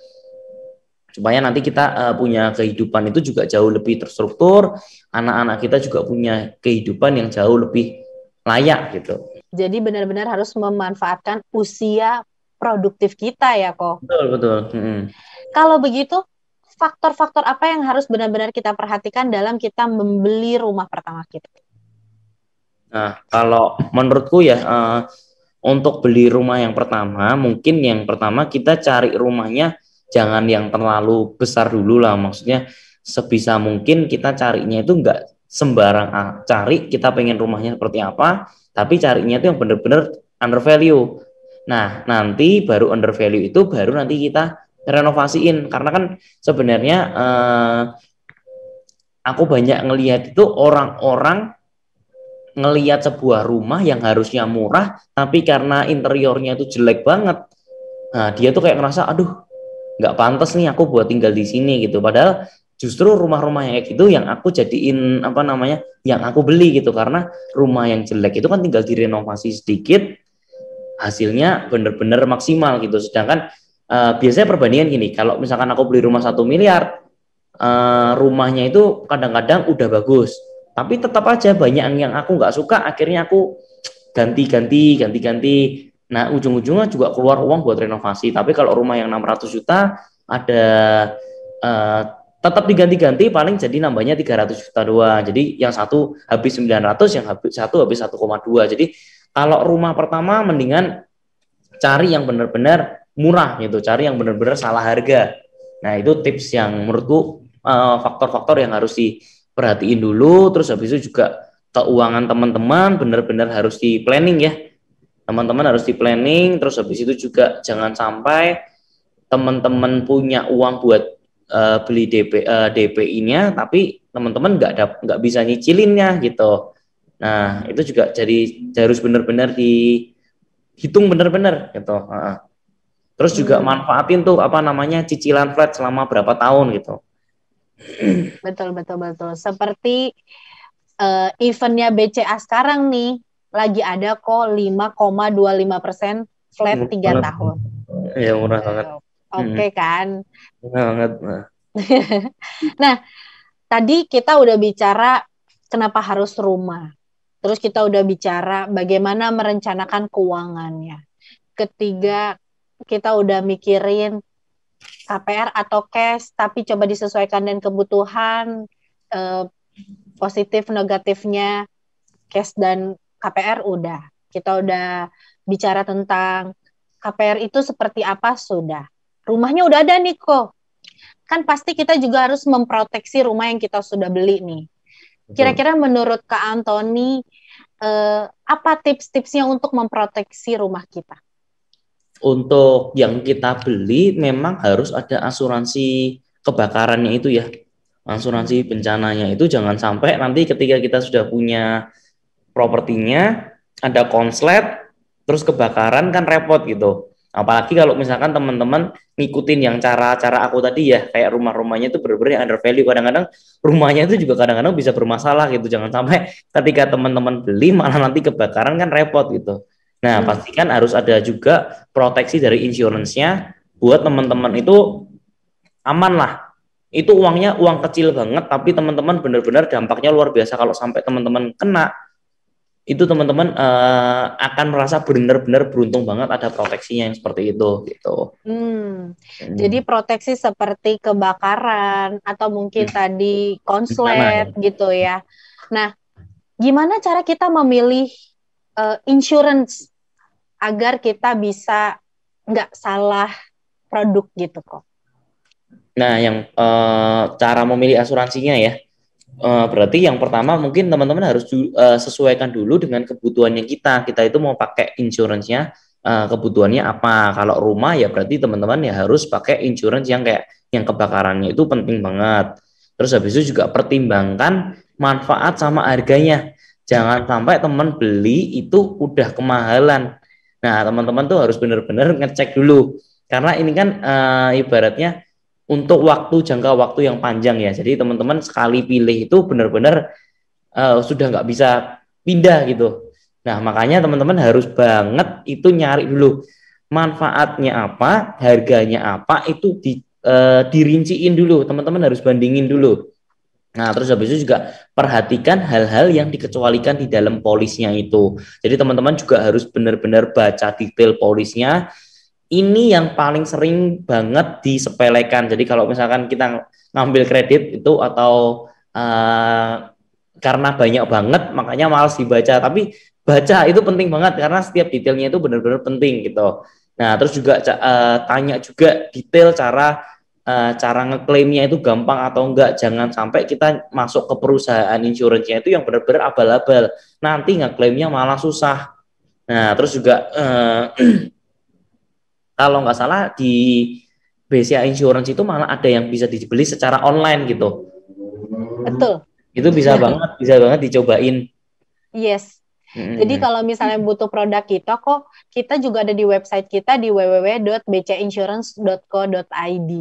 S5: Supaya nanti kita punya kehidupan itu juga jauh lebih terstruktur, anak-anak kita juga punya kehidupan yang jauh lebih layak gitu.
S4: Jadi benar-benar harus memanfaatkan usia produktif kita ya, Ko.
S5: Betul.
S4: Kalau begitu, faktor-faktor apa yang harus benar-benar kita perhatikan dalam kita membeli rumah pertama kita?
S5: Nah, kalau menurutku ya, untuk beli rumah yang pertama, mungkin yang pertama kita cari rumahnya jangan yang terlalu besar dulu lah. Maksudnya sebisa mungkin kita carinya itu enggak sembarang cari, kita pengen rumahnya seperti apa, tapi carinya itu yang benar-benar under value. Nah, nanti baru under value itu baru nanti kita renovasiin. Karena kan sebenarnya aku banyak ngelihat itu orang-orang ngelihat sebuah rumah yang harusnya murah, tapi karena interiornya itu jelek banget, nah dia tuh kayak ngerasa, aduh, nggak pantas nih aku buat tinggal di sini gitu. Padahal justru rumah-rumah yang kayak gitu yang aku jadiin yang aku beli gitu. Karena rumah yang jelek itu kan tinggal direnovasi sedikit, hasilnya bener-bener maksimal gitu. Sedangkan biasanya perbandingan gini, kalau misalkan aku beli rumah 1 miliar, rumahnya itu kadang-kadang udah bagus, tapi tetap aja banyak yang aku nggak suka, akhirnya aku ganti. Nah, ujung-ujungnya juga keluar uang buat renovasi. Tapi kalau rumah yang 600 juta ada tetap diganti-ganti, paling jadi nambahnya 300 juta doang. Jadi yang satu habis 900, yang satu habis 1,2. Jadi kalau rumah pertama mendingan cari yang benar-benar murah gitu, cari yang benar-benar salah harga. Nah, itu tips yang menurutku faktor-faktor yang harus perhatiin dulu. Terus habis itu juga keuangan teman-teman benar-benar harus di planning ya. Teman-teman harus di planning. Terus habis itu juga jangan sampai teman-teman punya uang buat beli DPI-nya, tapi teman-teman nggak bisa nyicilinnya gitu. Nah, itu juga jadi harus benar-benar dihitung benar-benar gitu. Terus juga manfaatin tuh cicilan flat selama berapa tahun gitu.
S4: Betul. Seperti eventnya BCA sekarang nih, lagi ada kok 5,25% flat 3 tahun.
S5: Ya, murah banget.
S4: Oke kan?
S5: Murah banget.
S4: Nah, tadi kita udah bicara kenapa harus rumah. Terus kita udah bicara bagaimana merencanakan keuangannya. Ketiga, kita udah mikirin KPR atau cash, tapi coba disesuaikan dengan kebutuhan, positif negatifnya cash dan KPR udah. Kita udah bicara tentang KPR itu seperti apa sudah. Rumahnya udah ada nih kok. Kan pasti kita juga harus memproteksi rumah yang kita sudah beli nih. Kira-kira menurut Kak Antoni, apa tips-tipsnya untuk memproteksi rumah kita?
S5: Untuk yang kita beli memang harus ada asuransi kebakarannya itu ya. Asuransi bencananya itu jangan sampai nanti ketika kita sudah punya propertinya, ada konslet, terus kebakaran kan repot gitu. Apalagi kalau misalkan teman-teman ngikutin yang cara-cara aku tadi ya, kayak rumah-rumahnya itu benar-benar under value. Kadang-kadang rumahnya itu juga kadang-kadang bisa bermasalah gitu. Jangan sampai ketika teman-teman beli malah nanti kebakaran kan repot gitu. Nah, pastikan harus ada juga proteksi dari insurance-nya buat teman-teman itu aman lah. Itu uangnya uang kecil banget, tapi teman-teman benar-benar dampaknya luar biasa kalau sampai teman-teman kena. Itu teman-teman akan merasa benar-benar beruntung banget ada proteksinya yang seperti itu gitu.
S4: Jadi proteksi seperti kebakaran atau mungkin tadi konslet gitu ya. Nah, gimana cara kita memilih insurance agar kita bisa nggak salah produk gitu kok?
S5: Nah, yang cara memilih asuransinya ya. Berarti yang pertama mungkin teman-teman harus sesuaikan dulu dengan kebutuhannya kita. Kita itu mau pakai insurance-nya kebutuhannya apa. Kalau rumah ya berarti teman-teman ya harus pakai insurance yang kayak yang kebakarannya itu penting banget. Terus habis itu juga pertimbangkan manfaat sama harganya. Jangan sampai teman beli itu udah kemahalan. Nah, teman-teman tuh harus benar-benar ngecek dulu. Karena ini kan ibaratnya untuk jangka waktu yang panjang ya. Jadi teman-teman sekali pilih itu benar-benar sudah nggak bisa pindah gitu. Nah, makanya teman-teman harus banget itu nyari dulu manfaatnya apa, harganya apa, itu dirinciin dulu. Teman-teman harus bandingin dulu. Nah, terus habis itu juga perhatikan hal-hal yang dikecualikan di dalam polisnya itu. Jadi teman-teman juga harus benar-benar baca detail polisnya. Ini yang paling sering banget disepelekan. Jadi kalau misalkan kita ngambil kredit itu atau karena banyak banget makanya malas dibaca. Tapi baca itu penting banget karena setiap detailnya itu benar-benar penting gitu. Nah, terus juga tanya juga detail cara ngeklaimnya itu gampang atau enggak. Jangan sampai kita masuk ke perusahaan insurance-nya itu yang benar-benar abal-abal. Nanti ngeklaimnya malah susah. Nah, terus juga kalau nggak salah di BCA Insurance itu malah ada yang bisa dibeli secara online gitu.
S4: Betul.
S5: Itu bisa banget dicobain.
S4: Yes. Jadi kalau misalnya butuh produk kita juga ada di website kita di www.bcinsurance.co.id.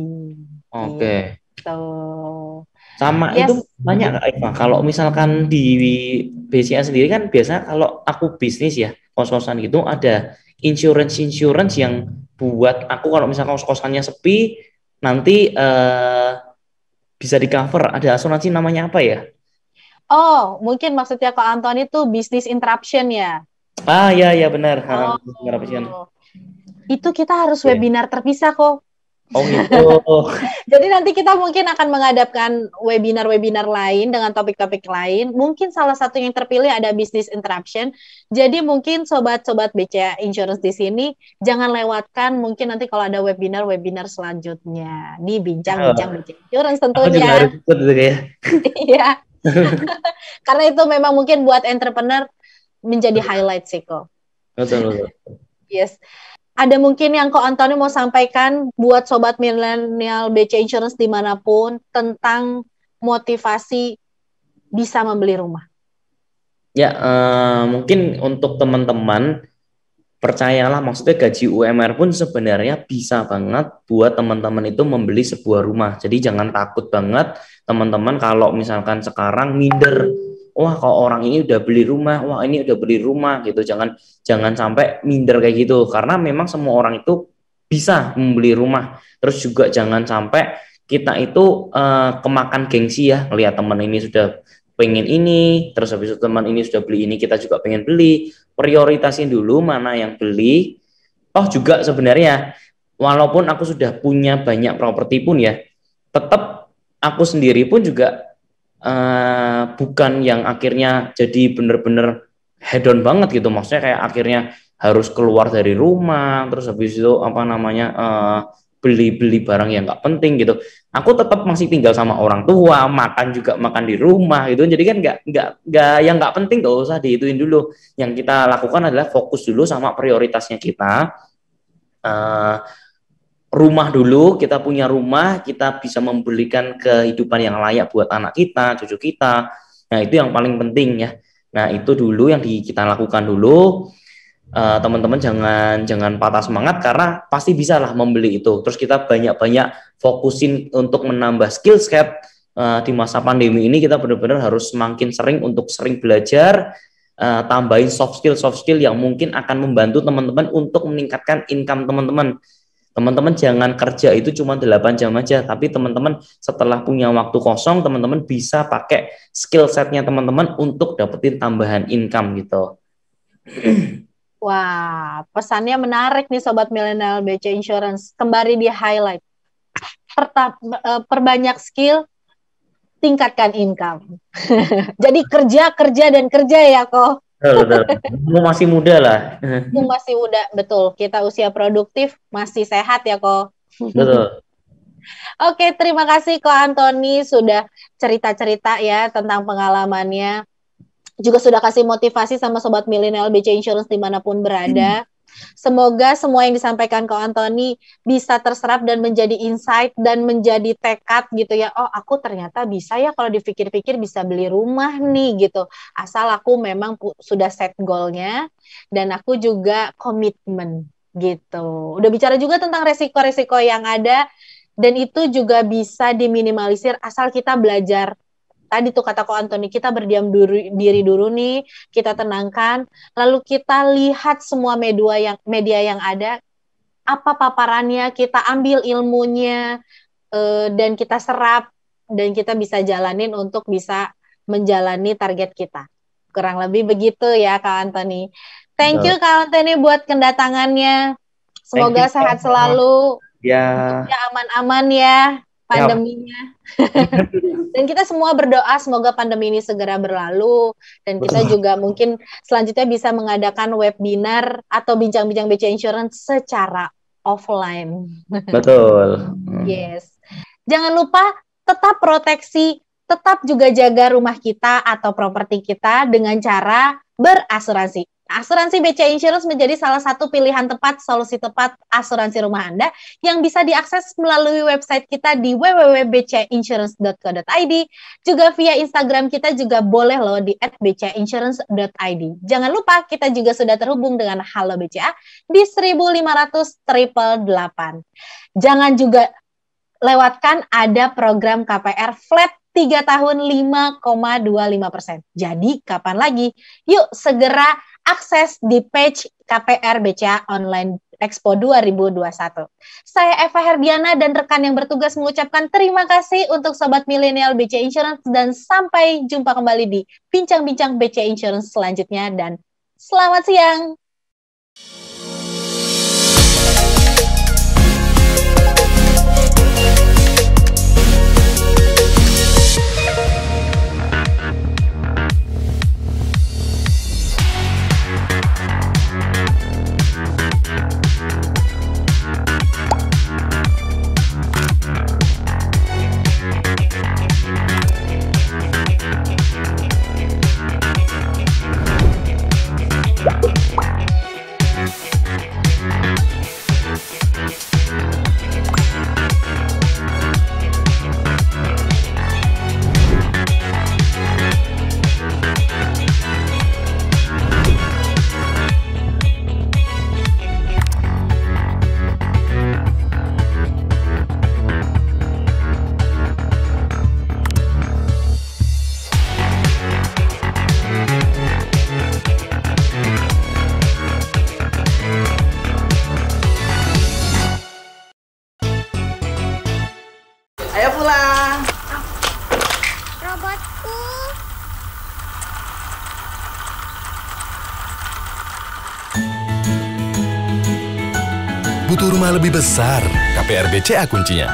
S5: Oke.
S4: Gitu.
S5: Sama itu banyak Kak Eva. Kalau misalkan di BCA sendiri kan biasa kalau aku bisnis ya, kos-kosan gitu ada insurance yang buat aku kalau misalkan kos-kosannya sepi nanti bisa di cover. Ada asuransi namanya apa ya?
S4: Oh, mungkin maksudnya Kak Anton itu business interruption ya?
S5: Ya benar.
S4: Interruption. Itu kita harus webinar terpisah kok.
S5: Oh gitu.
S4: Jadi nanti kita mungkin akan menghadapkan webinar-webinar lain dengan topik-topik lain. Mungkin salah satu yang terpilih ada business interruption. Jadi mungkin sobat-sobat BCA Insurance di sini jangan lewatkan mungkin nanti kalau ada webinar selanjutnya di Bincang-Bincang BCA Insurance tentunya.
S5: Aku harus ikut gitu ya.
S4: Iya. Karena itu memang mungkin buat entrepreneur menjadi highlight sih kok.
S5: Betul.
S4: Yes. Ada mungkin yang Ko Antoni mau sampaikan buat sobat milenial BC Insurance dimanapun tentang motivasi bisa membeli rumah?
S5: Ya, mungkin untuk teman-teman percayalah, maksudnya gaji UMR pun sebenarnya bisa banget buat teman-teman itu membeli sebuah rumah. Jadi jangan takut banget teman-teman kalau misalkan sekarang minder. Wah, kalau orang ini udah beli rumah, wah ini udah beli rumah gitu. Jangan sampai minder kayak gitu, karena memang semua orang itu bisa membeli rumah. Terus juga jangan sampai kita itu kemakan gengsi ya, ngelihat teman ini sudah pengen ini, terus habis itu teman ini sudah beli ini, kita juga pengen beli. Prioritasin dulu mana yang beli. Oh juga sebenarnya walaupun aku sudah punya banyak properti pun ya, tetap aku sendiri pun juga bukan yang akhirnya jadi bener-bener head on banget gitu. Maksudnya kayak akhirnya harus keluar dari rumah, terus habis itu beli barang yang nggak penting gitu. Aku tetap masih tinggal sama orang tua, makan juga makan di rumah gitu. Jadi kan nggak yang nggak penting nggak usah dihituin dulu. Yang kita lakukan adalah fokus dulu sama prioritasnya kita. Rumah dulu, kita punya rumah, kita bisa memberikan kehidupan yang layak buat anak kita, cucu kita. Nah, itu yang paling penting ya. Nah, itu dulu yang kita lakukan dulu. Teman-teman jangan patah semangat karena pasti bisa lah membeli itu. Terus kita banyak-banyak fokusin untuk menambah skill set. Di masa pandemi ini kita benar-benar harus semakin sering belajar, tambahin soft skill yang mungkin akan membantu teman-teman untuk meningkatkan income teman-teman. Teman-teman jangan kerja itu cuma 8 jam aja, tapi teman-teman setelah punya waktu kosong, teman-teman bisa pakai skill setnya teman-teman untuk dapetin tambahan income gitu.
S4: Wah, pesannya menarik nih Sobat Milenial BC Insurance. Kembali di highlight. Perbanyak skill, tingkatkan income. Jadi kerja ya kok.
S5: Betul. Masih muda lah.
S4: Masih muda, betul. Kita usia produktif, masih sehat ya kok.
S5: Betul.
S4: Oke, terima kasih Ko Antoni sudah cerita-cerita ya tentang pengalamannya. Juga sudah kasih motivasi sama Sobat Milenial BC Insurance dimanapun berada. Semoga semua yang disampaikan Ko Antoni bisa terserap dan menjadi insight dan menjadi tekad gitu ya. Oh, aku ternyata bisa ya kalau dipikir-pikir bisa beli rumah nih gitu. Asal aku memang sudah set goalnya dan aku juga komitmen gitu. Udah bicara juga tentang resiko-resiko yang ada dan itu juga bisa diminimalisir asal kita belajar. Tadi tuh kata Ko Antoni, kita berdiam diri dulu nih, kita tenangkan, lalu kita lihat semua media yang ada, apa paparannya, kita ambil ilmunya, dan kita serap, dan kita bisa jalanin untuk bisa menjalani target kita. Kurang lebih begitu ya Kak Antoni. Thank you Kak Antoni buat kedatangannya. Semoga sehat selalu,
S5: ya
S4: aman-aman ya pandeminya. Dan kita semua berdoa semoga pandemi ini segera berlalu dan kita juga mungkin selanjutnya bisa mengadakan webinar atau bincang-bincang BC Insurance secara offline.
S5: Betul.
S4: Yes. Jangan lupa tetap proteksi, tetap juga jaga rumah kita atau properti kita dengan cara berasuransi. Asuransi BC Insurance menjadi salah satu pilihan tepat, solusi tepat asuransi rumah Anda yang bisa diakses melalui website kita di www.bcinsurance.co.id. Juga via Instagram kita juga boleh loh di @bcinsurance.id. Jangan lupa kita juga sudah terhubung dengan Halo BCA di 1500 888. Jangan juga lewatkan ada program KPR flat 3 tahun 5,25%. Jadi kapan lagi? Yuk segera akses di page KPR BCA Online Expo 2021. Saya Eva Herdiana dan rekan yang bertugas mengucapkan terima kasih untuk Sobat Milenial BC Insurance dan sampai jumpa kembali di bincang-bincang BC Insurance selanjutnya dan selamat siang.
S7: Ayo pulang.
S8: Robotku.
S2: Butuh rumah lebih besar, KPR BCA kuncinya.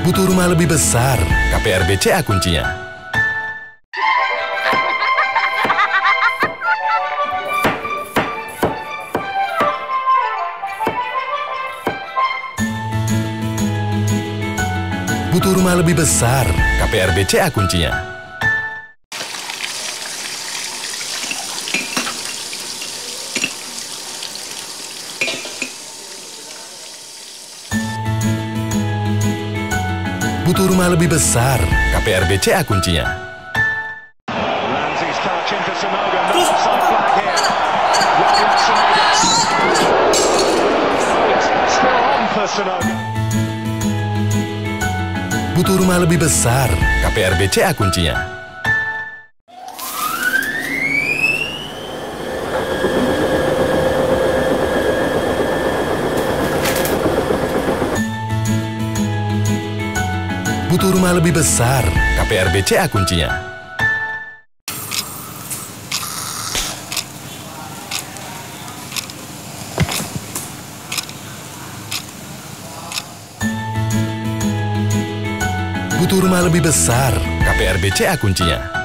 S2: Butuh rumah lebih besar, KPR BCA kuncinya. Butuh rumah lebih besar, KPR BCA kuncinya. Butuh rumah lebih besar, KPRBCA kuncinya.
S1: Ramsey's touch into Sonogo. No offside flag here. Williamson. It's still on for Sonogo.
S2: Butuh rumah lebih besar, KPRBCA kuncinya. Butuh rumah lebih besar, KPRBCA kuncinya. Butuh rumah lebih besar, KPRBCA kuncinya.